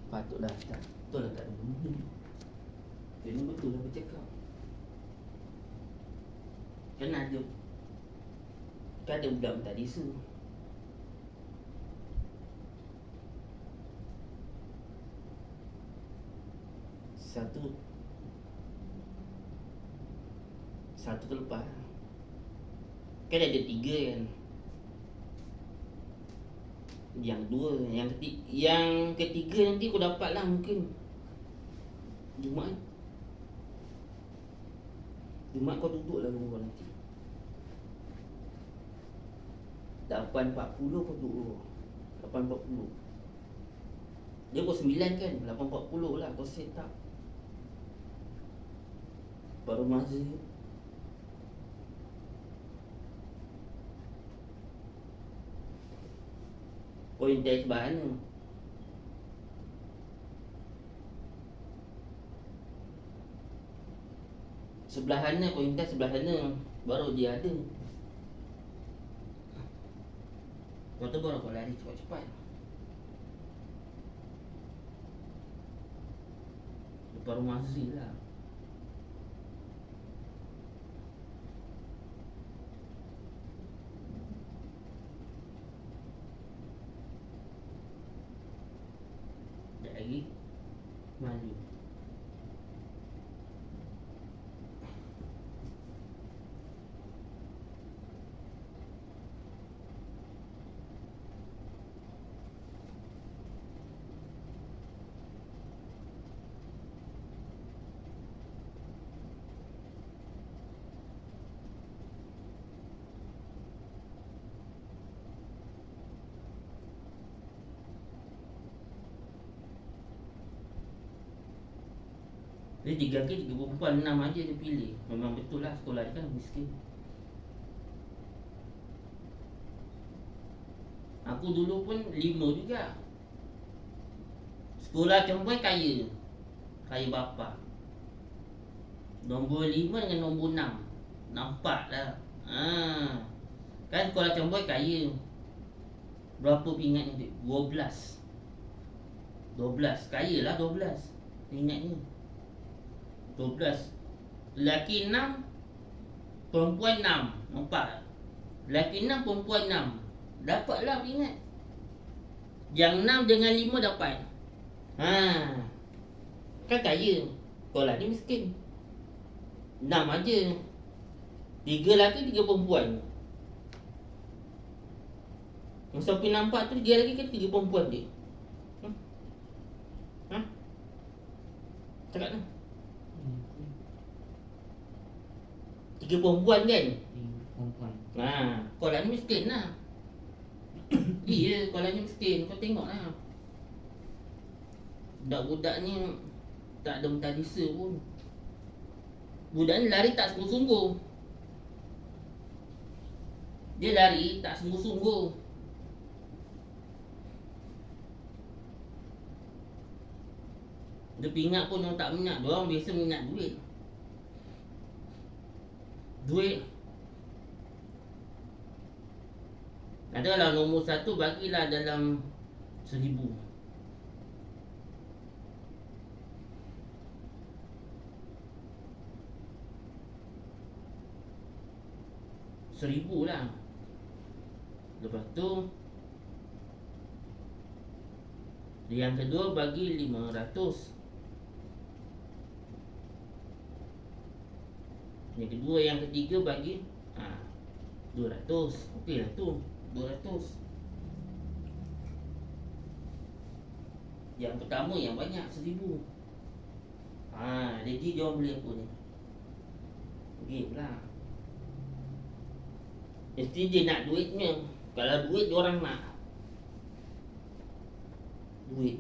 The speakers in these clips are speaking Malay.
Patutlah tak. Betul lah tak ada benda. Dia betul lah bercakap. Kan ada budak minta desa. Satu terlepas. Kan ada 3 kan. Yang 2, yang ketiga nanti kau dapat lah mungkin Jumaat kau duduk lah rumah nanti 8.40 kau duduk 8.40. Dia pukul 9 kan, 8.40 lah kau set up. Baru maghrib. Kau intai sebelah mana? Sebelah mana kau intai sebelah mana? Baru dia ada. Lepas tu baru kau lari cepat-cepat. Lepas rumah Azri lah. Sekejap lagi malu. Dia 3 lelaki 3 perempuan, 6 aja dia pilih. Memang betul lah sekolah dia kan miskin. Aku dulu pun 5 juga. Sekolah Comboy kaya. Kaya bapa. Nombor 5 dengan nombor 6. Nampak lah. Kan sekolah Comboy kaya. Berapa pingat ni? 12. Kaya lah 12 pingatnya. 12. Lelaki 6, perempuan 6. Nampak tak? Lelaki 6, perempuan 6. Dapatlah ingat. Yang 6 dengan 5 dapat. Kan kaya. Sekolah ni miskin. 6 aja. 3 lelaki 3 perempuan. Yang Sophie nampak tu 3 lelaki ke 3 perempuan dia? Cakap tu 3 perempuan kan? Perempuan. Sekolah ni miskin lah. Iya, sekolah ni miskin. Kau tengok lah. Budak-budak ni tak ada mentadisa pun. Budak ni lari tak sungguh-sungguh. Dia lari tak sungguh-sungguh. Dia pingat pun orang tak minat. Diorang biasa minat duit. Adalah nombor 1 bagilah dalam 1,000. 1,000 lah. Lepas tu yang kedua bagi 500. Yang kedua, yang ketiga bagi 200. Okey lah tu 200. Yang pertama yang banyak 1,000. Jadi dia orang beli apa ni? Game lah. Mesti dia nak duitnya. Kalau duit dia orang nak. Duit.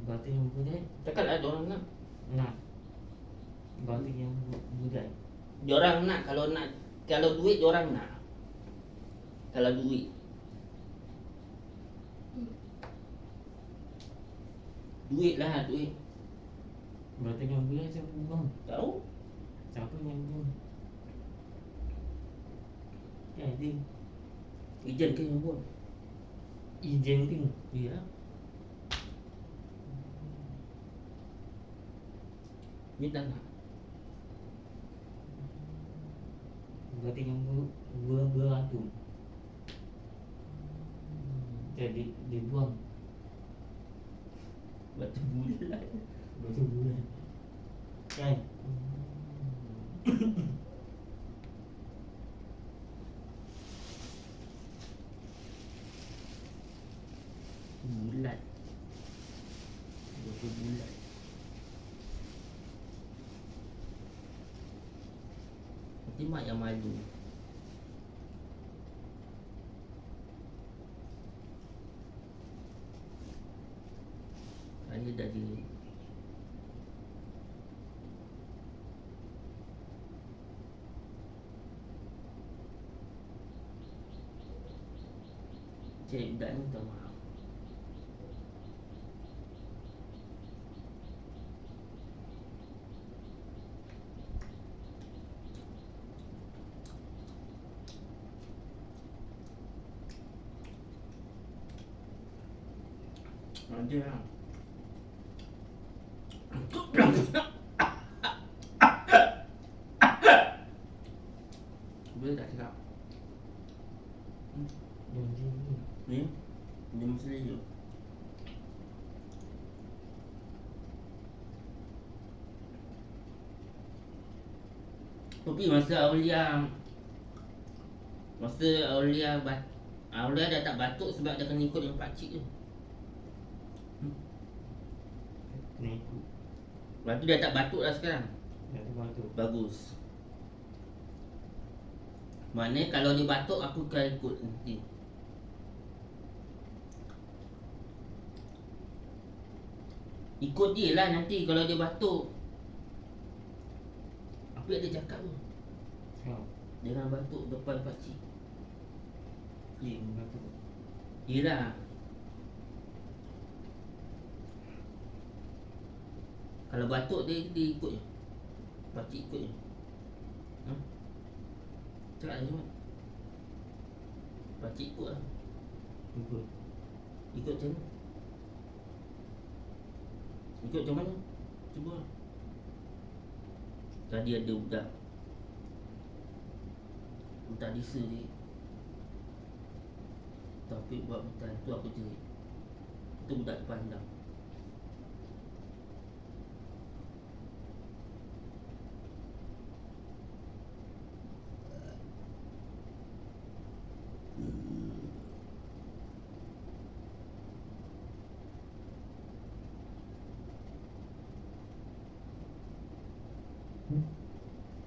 Berarti yang budak Cakap lah dia orang nak. nak. Berarti yang budak Dia orang nak. Kalau duit dia orang nak. Kalau duit. Duit lah, duit. berarti yang budak siapa bang? Tahu? Siapa yang bang? Ya dia Ejen ke yang buat? Ijen tu. Ya. Ni tak nak. Berarti yang berantem. Jadi dibuang. Batu bulat. Betul bulan. Kan? Bulat. Batu bulat. Nanti mak yang malu. Saya dah di cik budak ni tak maaf. Ada lah. Boleh tak cakap? Janji. Ni? Dia mesti je. Tapi masa Aulia dah tak batuk sebab dia kena ikut yang pakcik tu. Kena ikut. Lepas tu dia tak batuk dah sekarang. Dah tu bantu. Bagus. Maknanya kalau dia batuk aku akan ikut nanti. Ikut dia lah nanti kalau dia batuk. Apa yang dia cakap tu? Kau. Jangan batuk depan pakcik. Ya, bantu. Yelah. Kalau batuk dia ikut je. Pakcik ikut je. Cakap lah cuma. Pakcik ikut lah. Ikut. Ikut macam mana? Ikut macam mana? Cuba lah. Tadi ada budak desa je. Taufik buat hutan tu aku jerit. Tu budak dipandang.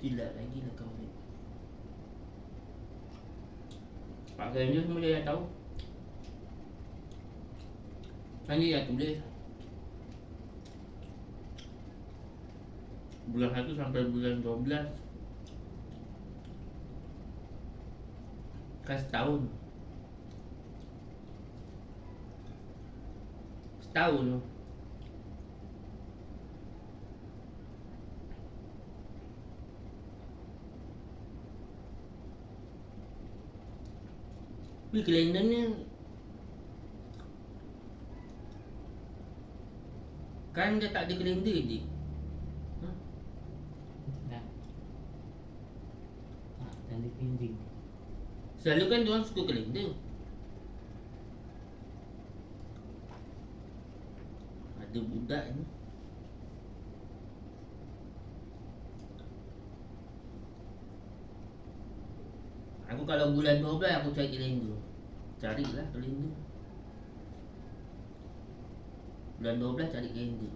Tidak lagi lah kau ni. Pak Ganjar semua dia dah tahu. Kan dia dah tulis bulan 1 sampai bulan 12 kan setahun. Setahun tu. Tapi kalender ni kan dia tak ada kalender je. Dah. Dan dia pending. Selalu kan diorang suka kalender. Ada budak ni. Aku kalau bulan 12 aku cari kalender. Carilah kalender. Bulan 12 cari kalender.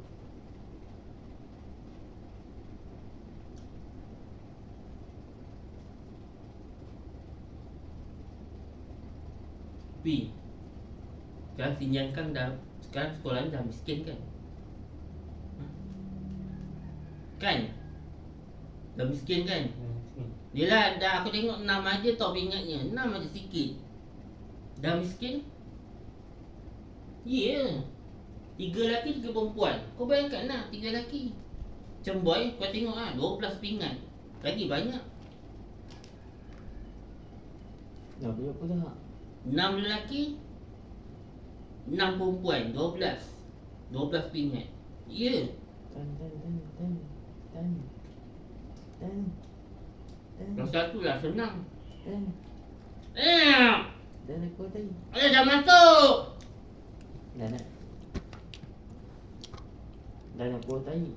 Tapi sekarang Sinyan kan dah, sekarang sekolah ni dah miskin kan? Kan? Dah miskin kan? Yelah, dah aku tengok 6 aja top ingatnya. 6 aja sikit. Dah miskin? Ya yeah. 3 lelaki 3 perempuan. Kau bayangkan lah 3 lelaki. Macam boy kau tengok lah 12 pinggan. Lagi banyak. Dah berapa dah? 6 lelaki 6 perempuan 12 pingat. Ya yeah. Tan. Dan. Dan. Dan. Yang satu lah senang. Dan. Eh, Dan aku tadi. dah masuk. Dan nak. Dan aku tadi.